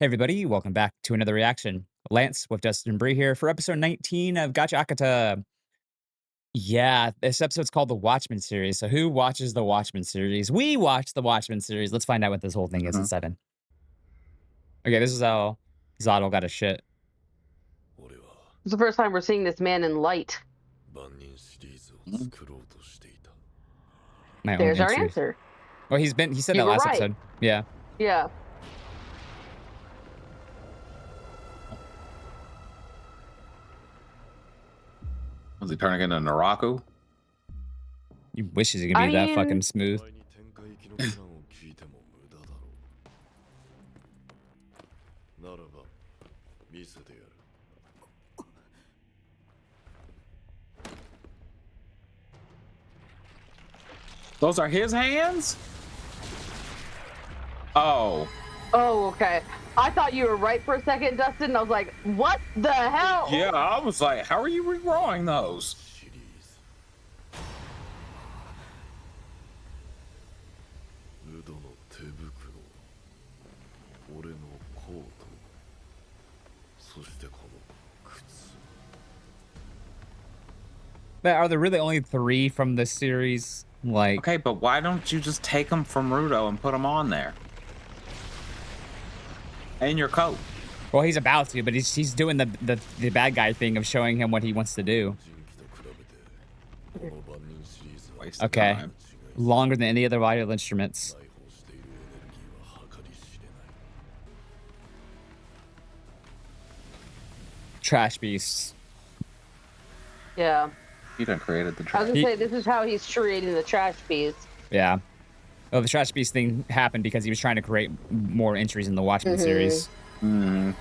Hey everybody, welcome back to another reaction. Lance with Dustin Bree here for episode 19 of Gachiakuta. Yeah, this episode's called the Watchman series. So who watches the Watchman series? We watch the Watchman series. Let's find out what this whole thing is in Mhm. 7. Okay, this is how Zotto got a shit. It's the first time we're seeing this man in light. Mhm. My own There's our entry. answer. Well, he said You that were last right. episode. Yeah. Yeah. Was he turning into Naraku? You wishes he could I be that mean- fucking smooth. Those are his hands? Oh. Oh, okay. I thought you were right for a second, Dustin. And I was like, what the hell? Yeah, I was like, how are you redrawing those? But are there really only 3 from this series? Like, Okay, but why don't you just take them from Rudo and put them on there? And your coat. well, he's about to, but he's doing the bad guy thing of showing him what he wants to do. Waste of Okay. time. Longer than any other vital instruments. Trash beasts. Yeah. He done created the I was trash. gonna say, this is how he's creating the trash beast. Yeah. Oh, the trash beast thing happened because he was trying to create more entries in the Watchmen series. Mm.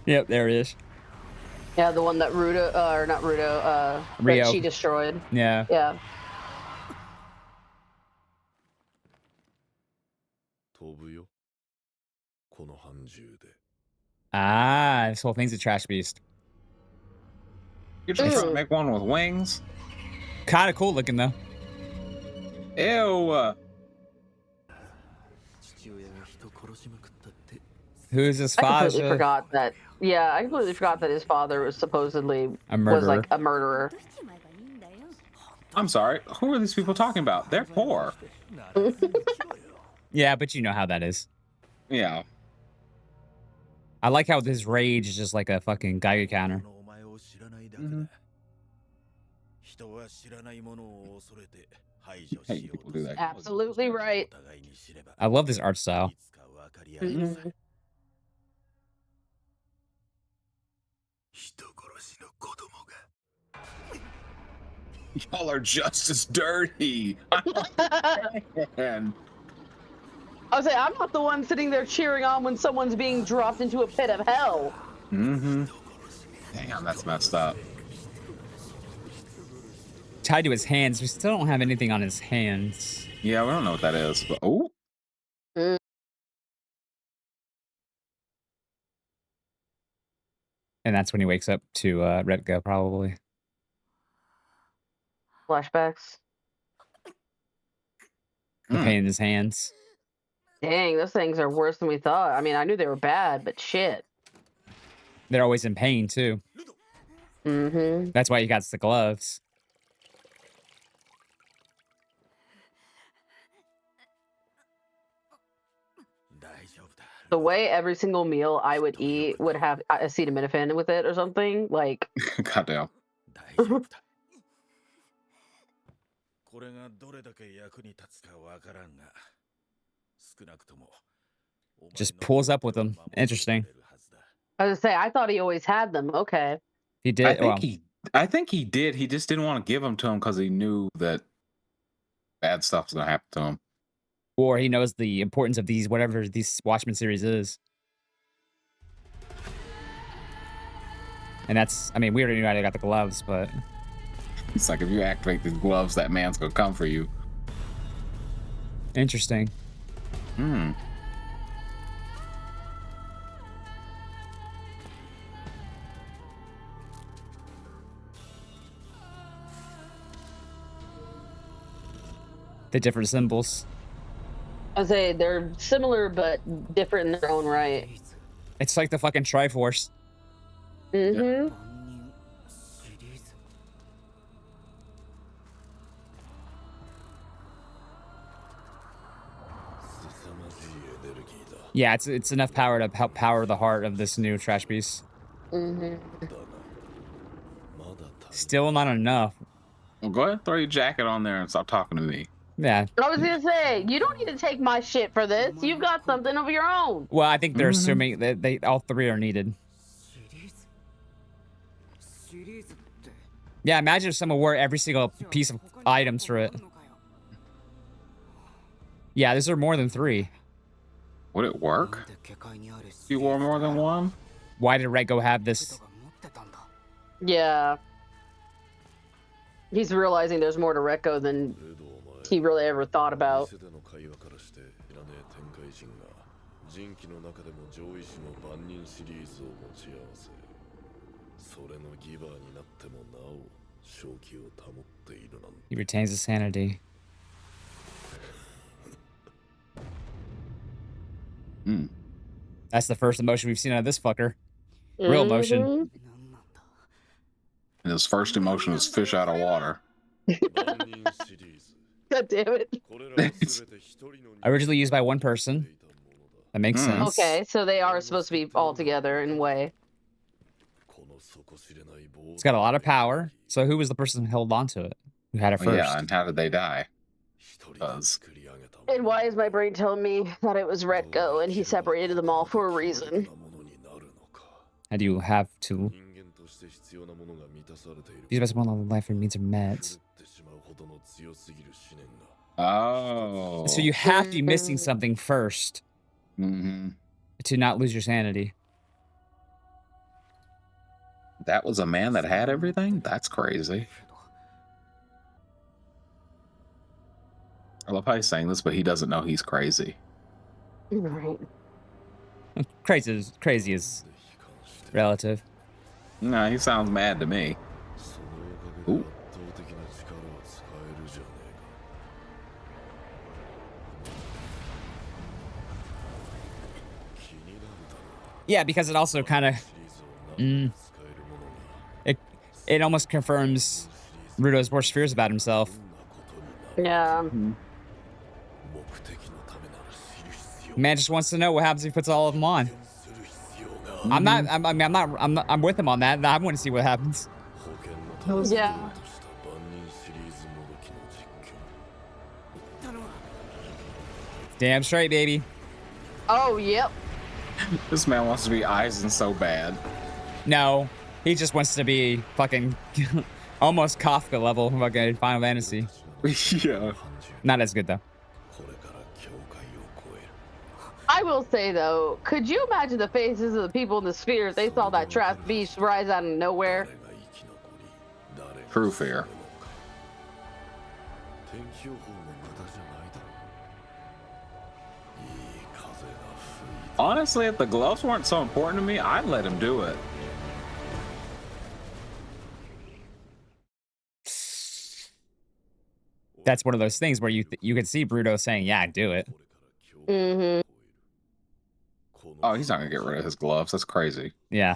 Yep, there it is. Yeah, the one that Rudo, or not Rudo, Rio. that she destroyed. Yeah. Yeah. Ah, this whole thing's a trash beast. You're just trying to Ew. make one with wings? Kind of cool looking though. Ew. Who's his I completely father? forgot that. Yeah, I completely forgot that his father was supposedly A murderer. was like a murderer. I'm sorry. Who are these people talking about? They're poor. Yeah, but you know how that is. Yeah. I like how this rage is just like a fucking Geiger counter. Mhm. Hey, people do that. Absolutely right. I love this art style. Mhm. Y'all are just as dirty. And I was saying, I'm not the one sitting there cheering on when someone's being dropped into a pit of hell. damn, that's messed up. Tied to his hands. We still don't have anything on his hands. Yeah, we don't know what that is. But oh, And that's when he wakes up to Redgo, probably. Flashbacks. The Mm. pain in his hands. Dang, those things are worse than we thought. I mean, I knew they were bad, but shit. They're always in pain, too. Mm-hmm. That's why he got the gloves. The way every single meal I would eat would have acetaminophen with it or something, like, Goddamn. Just pulls up with them. Interesting. I was gonna say, I thought he always had them. Okay. He did. I think he did. He just didn't want to give them to him because he knew that bad stuff was gonna happen to him. Or he knows the importance of these, whatever this Watchmen series is. And that's, I mean, we already knew I got the gloves, but It's like if you activate these gloves, that man's gonna come for you. interesting. Hmm. The different symbols. I say they're similar but different in their own right. It's like the fucking Triforce. Mm-hmm. Yeah, it's enough power to help power the heart of this new trash piece. Mm-hmm. Still not enough. Well, go ahead, throw your jacket on there and stop talking to me. Yeah. I was gonna say, you don't need to take my shit for this. You've got something of your own. Well, I think they're assuming that they all three are needed. Yeah, imagine if someone wore every single piece of items for it. Yeah, these are more than 3. Would it work? If you wore more than one? Why did Retgo have this? Yeah. He's realizing there's more to Rekko than he really ever thought about. He retains his sanity. That's the first emotion we've seen out of this fucker. Real emotion. And his first emotion was fish out of water. God damn it. Originally used by one person. That makes sense. Okay, so they are supposed to be all together in a way. It's got a lot of power. So who was the person who held on to it? Who had it first? Yeah, and how did they die? And why is my brain telling me that it was Retko and he separated them all for a reason? How do you have to? These best one of life and needs are met. Oh. So you have to be missing something first to not lose your sanity. That was a man that had everything? That's crazy. I love how he's saying this, but he doesn't know he's crazy. Right. Crazy is relative. No, he sounds mad to me. Ooh. Yeah, because it also kind of it almost confirms Rudo's worst fears about himself. Yeah. Man just wants to know what happens if he puts all of them on. I'm with him on that. I want to see what happens. Yeah. Damn straight, baby. Oh, yep. This man wants to be Aizen so bad. No, he just wants to be fucking almost Kafka level fucking Final Fantasy. Yeah. Not as good though. I will say though, could you imagine the faces of the people in the sphere if they saw that trash beast rise out of nowhere? True fear. Honestly, if the gloves weren't so important to me, I'd let him do it. That's one of those things where you can see Bruto saying, "Yeah, do it." Mm-hmm. Oh, he's not gonna get rid of his gloves. That's crazy. Yeah.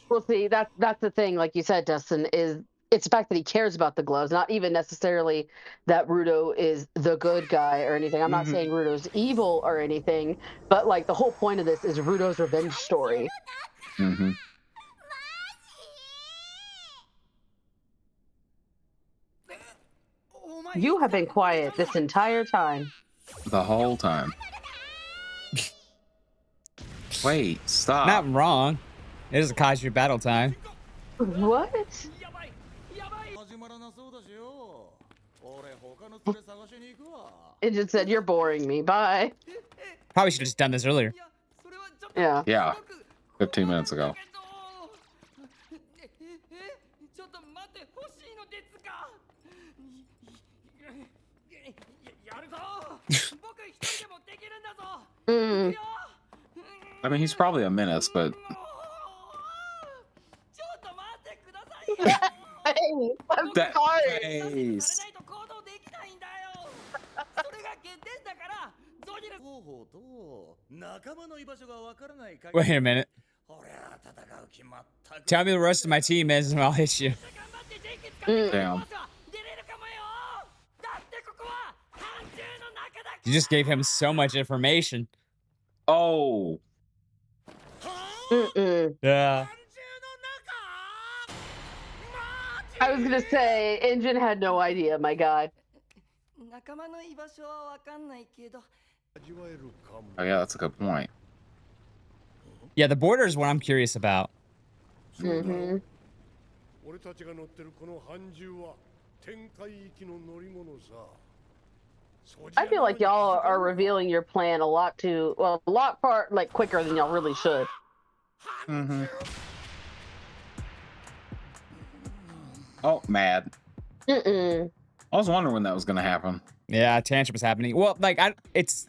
Well, see, that's the thing, like you said, Dustin, is it's the fact that he cares about the gloves, not even necessarily that Rudo is the good guy or anything. I'm not saying Rudo's evil or anything, but like the whole point of this is Rudo's revenge story. You have been quiet this entire time. The whole time. Wait, stop. Not wrong. It is a Kaiju battle time. What? It just said, "You're boring me. Bye." Probably should have just done this earlier. Yeah. Yeah. 15 minutes ago. I mean, he's probably a menace, but Hey, I'm that sorry. face. Wait a minute. Tell me the rest of my team is, and I'll hit you. Damn. You just gave him so much information. Oh. Yeah. I was gonna say, Engine had no idea, my guy. Oh yeah, that's a good point. Yeah, the border is what I'm curious about. Mm-hmm. I feel like y'all are revealing your plan a lot quicker than y'all really should. Mm-hmm. Oh, mad. Mm-mm. I was wondering when that was gonna happen. Yeah, tantrum is happening. Well, like it's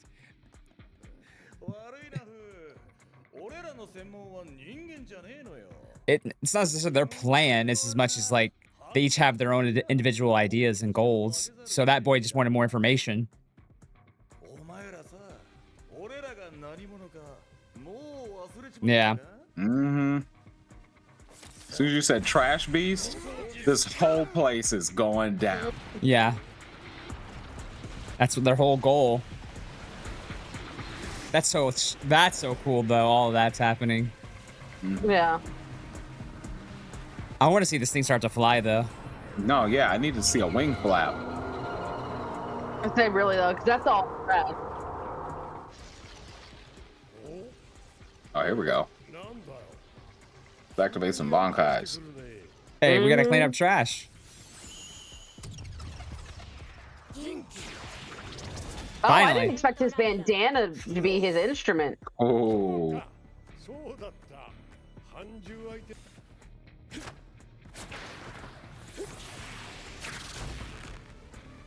not necessarily their plan. It's as much as like they each have their own individual ideas and goals. So that boy just wanted more information. Yeah. Mm-hmm. As soon as you said trash beast, this whole place is going down. Yeah. That's what their whole goal. That's so cool though. All of that's happening. Yeah. I want to see this thing start to fly though. No, yeah, I need to see a wing flap. I say really though, because that's all red. Oh, here we go. Activate some bonkais. Hey, we gotta clean up trash. Oh, I Finally. didn't expect his bandana to be his instrument. Oh.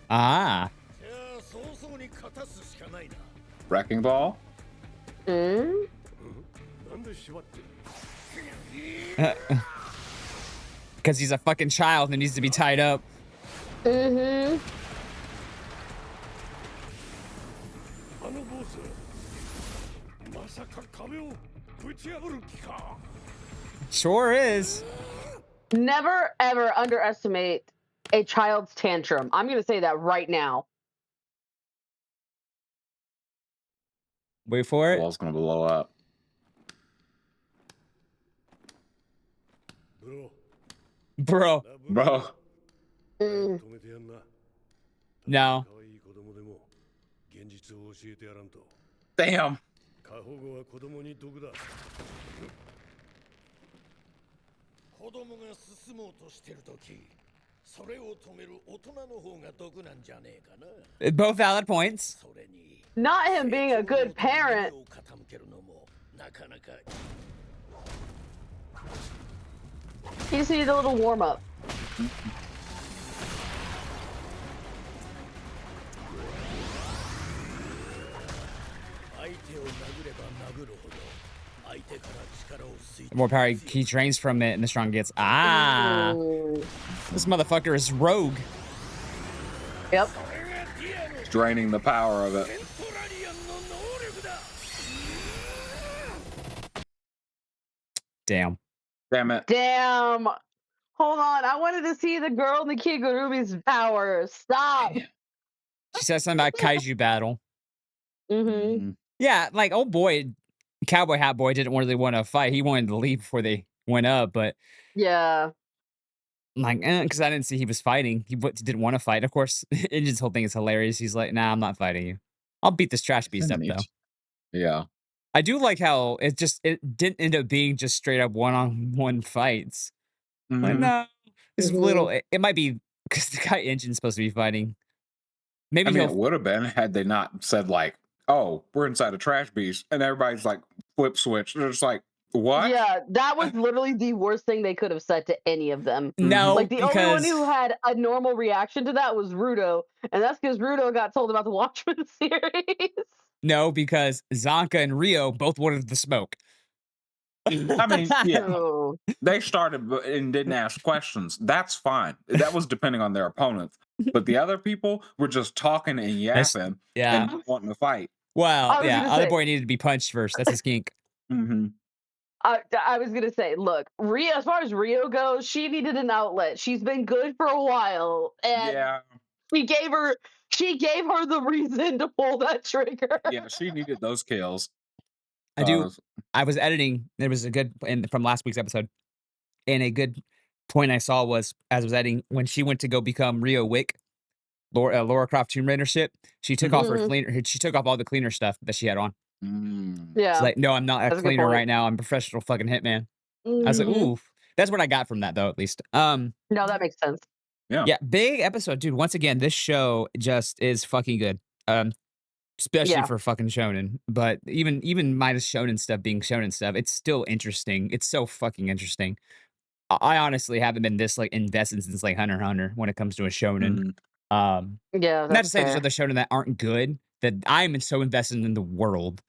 Ah. Wrecking ball? Mm? Because he's a fucking child and needs to be tied up. Mm-hmm. Sure is. Never ever underestimate a child's tantrum. I'm gonna say that right now. Wait for The it. wall's gonna blow up. Bro. Bro. Mm. No. Damn. Both valid points. Not him being a good parent. He just needed a little warm up. The more power he drains from it, and the stronger gets. Ah. Mm. This motherfucker is rogue. Yep. Draining the power of it. Damn. Damn it. Damn. Hold on. I wanted to see the girl in the Kigurumi's power. Stop. She said something about kaiju battle. Mm-hmm. Yeah, like old boy, Cowboy Hat Boy didn't really want to fight. He wanted to leave before they went up, but Yeah. like, because I didn't see he was fighting. He didn't want to fight. Of course, Injin's whole thing is hilarious. He's like, nah, I'm not fighting you. I'll beat this trash beast up though. Yeah. I do like how it didn't end up being just straight up one-on-one fights. Like, no, this is little. It might be because the guy Injin's supposed to be fighting. Maybe I mean, it would have been had they not said like, "Oh, we're inside a trash beast," and everybody's like flip switch. They're just like, "What?" Yeah, that was literally the worst thing they could have said to any of them. No, Like the only one who had a normal reaction to that was Rudo, and that's because Rudo got told about the Watchman series. No, because Zonka and Rio both wanted the smoke. I mean, yeah, Oh. they started and didn't ask questions. That's fine. That was depending on their opponents. But the other people were just talking and yapping Yeah. and not wanting to fight. Well, I was yeah, gonna other say, boy needed to be punched first. That's his kink. Hmm. I was gonna say, look, Rio. As far as Rio goes, she needed an outlet. She's been good for a while, and Yeah, she gave her she gave her the reason to pull that trigger. yeah, she needed those kills. I Uh, do. I was editing. There was a good and from last week's episode, and a good point I saw was as I was editing when she went to go become Rio Wick, Laura Croft Tomb Raider ship. She took off mhm. her Mhm. cleaner. She took off all the cleaner stuff that she had on. She's Yeah, like, "No, I'm not a that's a good cleaner point. right now. I'm a professional fucking hitman." I was like, Mhm. "Ooh." That's what I got from that though, at least. No, that makes sense. Yeah. Yeah, big episode, dude. Once again, this show just is fucking good. Um, especially Yeah. for fucking shonen. But even minus shonen stuff being shonen stuff, it's still interesting. It's so fucking interesting. I honestly haven't been this like invested since like Hunter x Hunter when it comes to a shonen. Mhm. Um, Yeah, not that's to say there's fair. other shonen that aren't good. That I'm so invested in the world,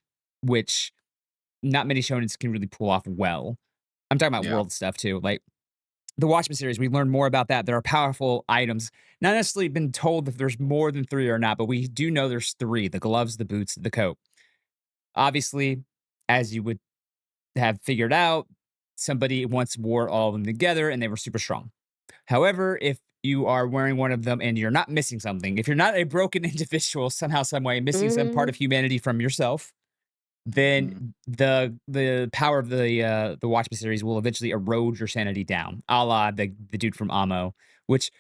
which not many shonens can really pull off well. I'm talking about Yeah. world stuff too. Like the Watchmen series, we learn more about that. There are powerful items. Not necessarily been told if there's more than three or not, but we do know there's three: the gloves, the boots, the coat. Obviously, as you would have figured out, somebody once wore all of them together and they were super strong. However, if you are wearing one of them and you're not missing something, if you're not a broken individual somehow, some way, missing some part Mhm. of humanity from yourself, then Mhm. the power of the Watchmen series will eventually erode your sanity down, a la the dude from Amo, which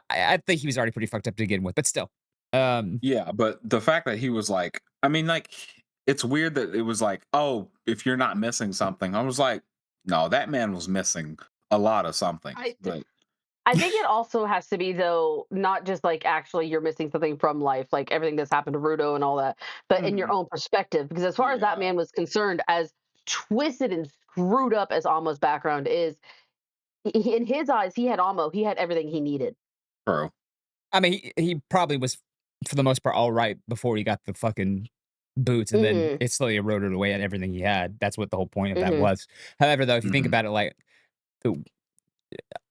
I think he was already pretty fucked up to begin with, but still, um, Yeah, but the fact that he was like, I mean, like, it's weird that it was like, oh, if you're not missing something. I was like, no, that man was missing a lot of somethings. I But I think it also has to be though, not just like actually you're missing something from life, like everything that's happened to Rudo and all that, but in your mhm, own perspective. Because as far as that yeah, man was concerned, as twisted and screwed up as Alma's background is, in his eyes, he had Alma, he had everything he needed. true. I mean, he probably was for the most part all right before he got the fucking boots, and then Mhm. it slowly eroded away at everything he had. That's what the whole point of that Mhm. was. However, though, if you think Mhm. about it, like the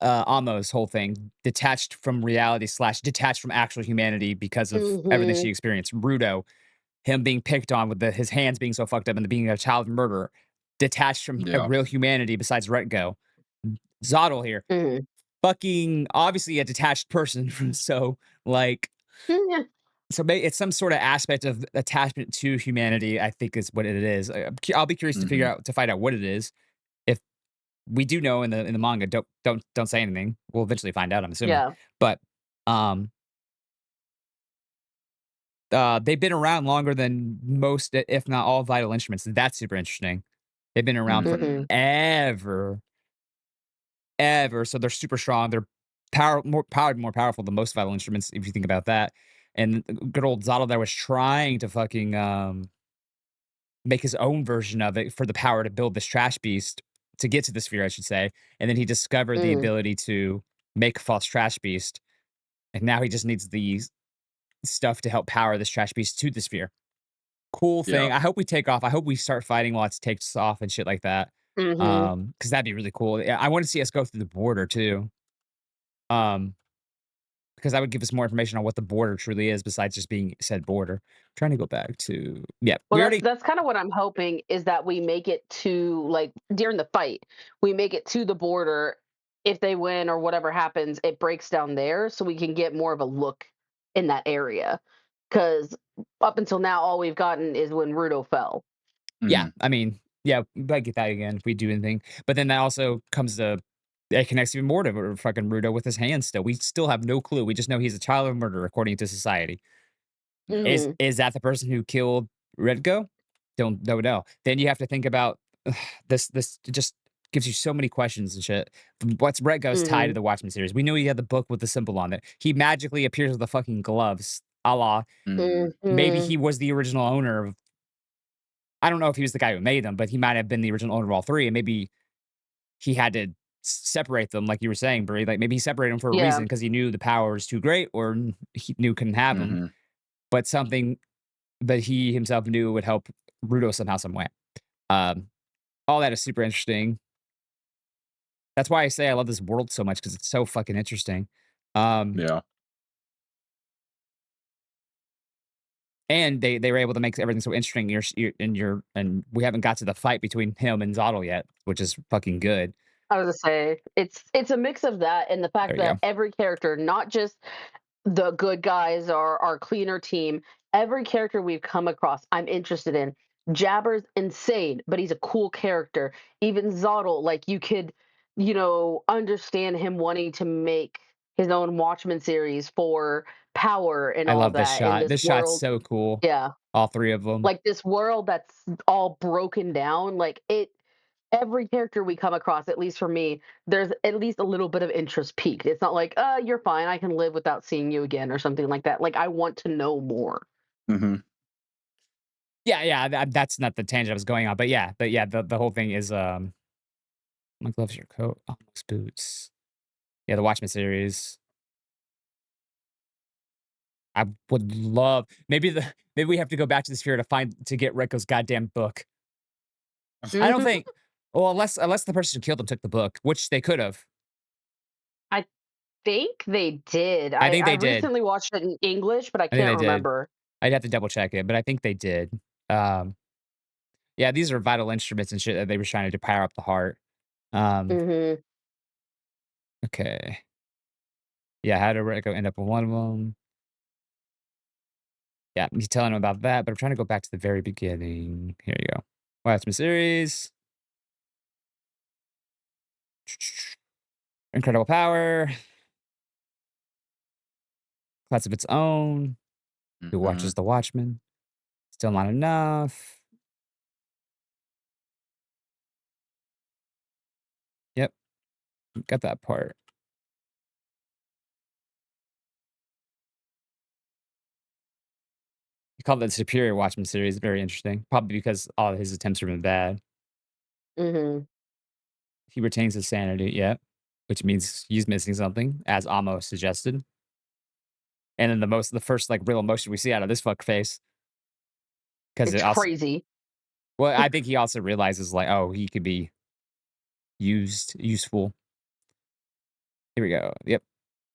Amo's whole thing, detached from reality slash detached from actual humanity because of everything she Mhm. experienced. Rudo, him being picked on with his hands being so fucked up and the being a child murderer, detached from a Yeah, real humanity besides Retgo. Zottel here, Mhm. fucking obviously a detached person. So like, Yeah. it's some sort of aspect of attachment to humanity. I think is what it is. I'll be curious to figure mhm, out to find out what it is. If we do know in the manga, don't say anything. We'll eventually find out. I'm assuming, Yeah. but um, they've been around longer than most, if not all, vital instruments. That's super interesting. They've been around Mhm. mhm, forever, ever. So they're super strong. They're more powerful than most vital instruments if you think about that. And good old Zotto there was trying to fucking make his own version of it for the power to build this trash beast to get to the sphere, I should say. And then he discovered the Mhm. ability to make a false trash beast. And now he just needs the stuff to help power this trash beast to the sphere. Cool yeah, thing. I hope we take off. I hope we start fighting while it takes off and shit like that. Mhm. Because that'd be really cool. Yeah, I want to see us go through the border too. Um, because that would give us more information on what the border truly is besides just being said border. Trying to go back to yeah, Well, we that's already that's kind of what I'm hoping is that we make it to like during the fight, we make it to the border. If they win or whatever happens, it breaks down there so we can get more of a look in that area. Because up until now, all we've gotten is when Rudo fell. yeah, mhm, I mean, yeah, we might get that again if we do anything. But then that also comes to it connects even more to fucking Rudo with his hands still. We still have no clue. We just know he's a child of murder according to society. yeah, Hmm. Is that the person who killed Redgo? Don't know. Then you have to think about this it just gives you so many questions and shit. What's Redgo's tie to Hmm. the Watchmen series? We knew he had the book with the symbol on it. He magically appears with the fucking gloves, a la mhm, maybe Hmm. he was the original owner of I don't know if he was the guy who made them, but he might have been the original owner of all three, and maybe he had to separate them, like you were saying, Brie. Like maybe he separated them for a Yeah. reason because he knew the power was too great, or he knew couldn't have them. mhm, But something that he himself knew would help Rudo somehow, some way. Um, all that is super interesting. That's why I say I love this world so much because it's so fucking interesting. Um, yeah, And they were able to make everything so interesting. And we haven't got to the fight between him and Zottel yet, which is fucking good. I was gonna say it's a mix of that and the There fact you that go. every character, not just the good guys or our cleaner team, every character we've come across, I'm interested in. Jabber's insane, but he's a cool character. Even Zottel, like you could, understand him wanting to make his own Watchmen series for power and I all love this that in shot. this This shot's world. so cool. Yeah. All 3 of them. Like this world that's all broken down. Like it every character we come across, at least for me, there's at least a little bit of interest peaked. It's not like, you're fine, I can live without seeing you again or something like that. Like I want to know more. Hmm. Yeah, that's not the tangent I was going on, but yeah, the whole thing is, my gloves, your coat, almost boots. Yeah, the Watchmen series. I would love maybe we have to go back to the sphere to get Rico's goddamn book. I don't Mhm. think well, unless the person who killed him took the book, which they could have. I think they did. I I think I they did. recently watched it in English, but I I think can't they did. remember. I'd have to double check it, but I think they did. Um, yeah, these are vital instruments and shit that they were trying to do power up the heart. Um, Mhm. okay. Yeah, how did Rico end up with one of them? Yeah, he's telling him about that, but I'm trying to go back to the very beginning. Here you go. Watchmen series. Incredible power. Class of its own. Who Hmm. watches the Watchmen? Still not enough. Yep, got that part. He called it the Superior Watchmen series. Very interesting. Probably because all of his attempts have been bad. Mhm. He retains his sanity. Yep, which means he's missing something, as Amo suggested. And then the first like real emotion we see out of this fuck face, because it It's also crazy. well, I think he also realizes like, oh, he could be useful. Here we go. Yep.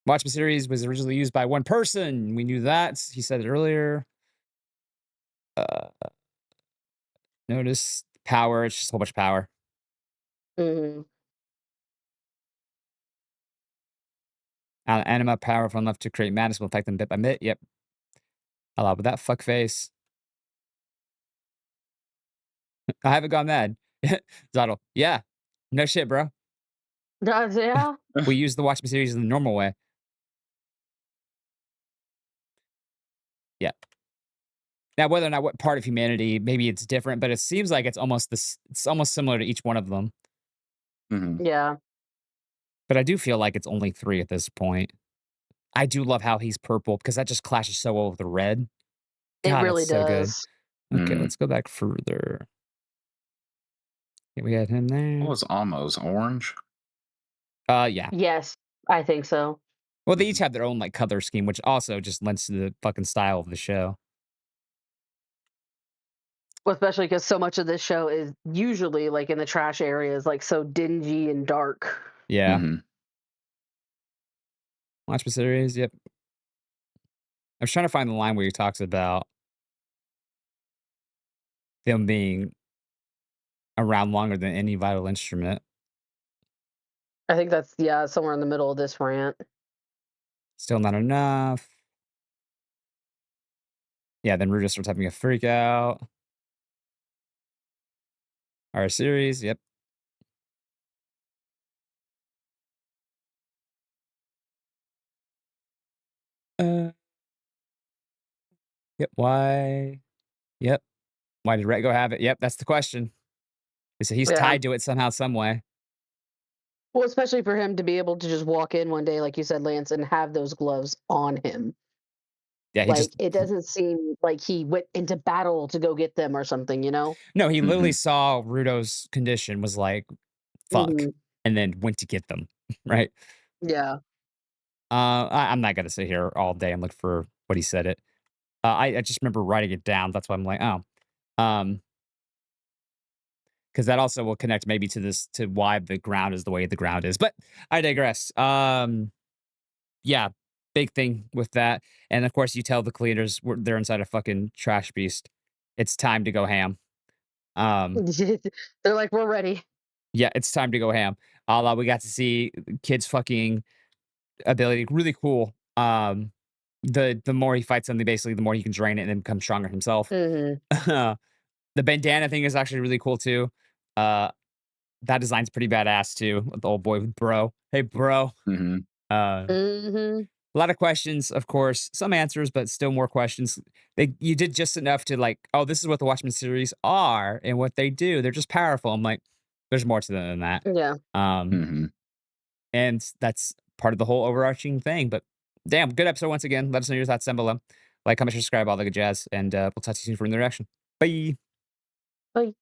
Watchmen series was originally used by one person. We knew that. He said it earlier. Uh, Notice power. It's just a whole bunch of power. Mhm. Anima powerful enough to create madness will affect them bit by bit. Yep. Allowed with that fuck face. I haven't gone mad. Zottel. Yeah. No shit, bro. Does yeah? We use the Watchmen series in the normal way. Yeah. Now, whether or not what part of humanity, maybe it's different, but it seems like it's almost this. It's almost similar to each one of them. Hmm. Yeah. But I do feel like it's only 3 at this point. I do love how he's purple because that just clashes so well with the red. It God, that's really so good. does. Okay, Hmm. let's go back further. Yeah, we had him What there. was almost orange? Yeah. Yes, I think so. Well, they each Hmm. have their own like color scheme, which also just lends to the fucking style of the show. Well, especially because so much of this show is usually like in the trash areas, like so dingy and dark. Yeah. Hmm. Watch the series. Yep. I was trying to find the line where he talks about them being around longer than any vital instrument. I think that's, yeah, somewhere in the middle of this rant. Still not enough. Yeah, then Ruda starts having a freak out. Our series. Yep. Uh, yep. Why? Yep. Why did Rego have it? Yep. That's the question. So he's Yeah. tied to it somehow, some way. Well, especially for him to be able to just walk in one day, like you said, Lance, and have those gloves on him. Yeah, he just Like, it doesn't seem like he went into battle to go get them or something, you know? no, he literally Hmm. saw Rudo's condition, was like, fuck, Mhm. and then went to get them. Right. Yeah. I'm not gonna sit here all day and look for what he said it. I just remember writing it down. That's why I'm like, oh, because that also will connect maybe to this to why the ground is the way the ground is. But I digress. Yeah, big thing with that. And of course, you tell the cleaners they're inside a fucking trash beast. It's time to go ham. Um, They're like, we're ready. yeah, it's time to go ham. We got to see kids fucking ability, really cool. The more he fights something, basically, the more he can drain it and then become stronger himself. Hmm. The bandana thing is actually really cool too. Uh, that design's pretty badass too. With the old boy with bro. Hey, bro. Mhm. Uh, Hmm. a lot of questions, of course, some answers, but still more questions. You did just enough to like, oh, this is what the Watchmen series are and what they do. They're just powerful. I'm like, there's more to them than that. Yeah. Um, Mhm. and that's part of the whole overarching thing. But damn, good episode once again. Let us know your thoughts down below. Like, comment, subscribe, all the good jazz, and we'll talk to you soon for another reaction. Bye. Like,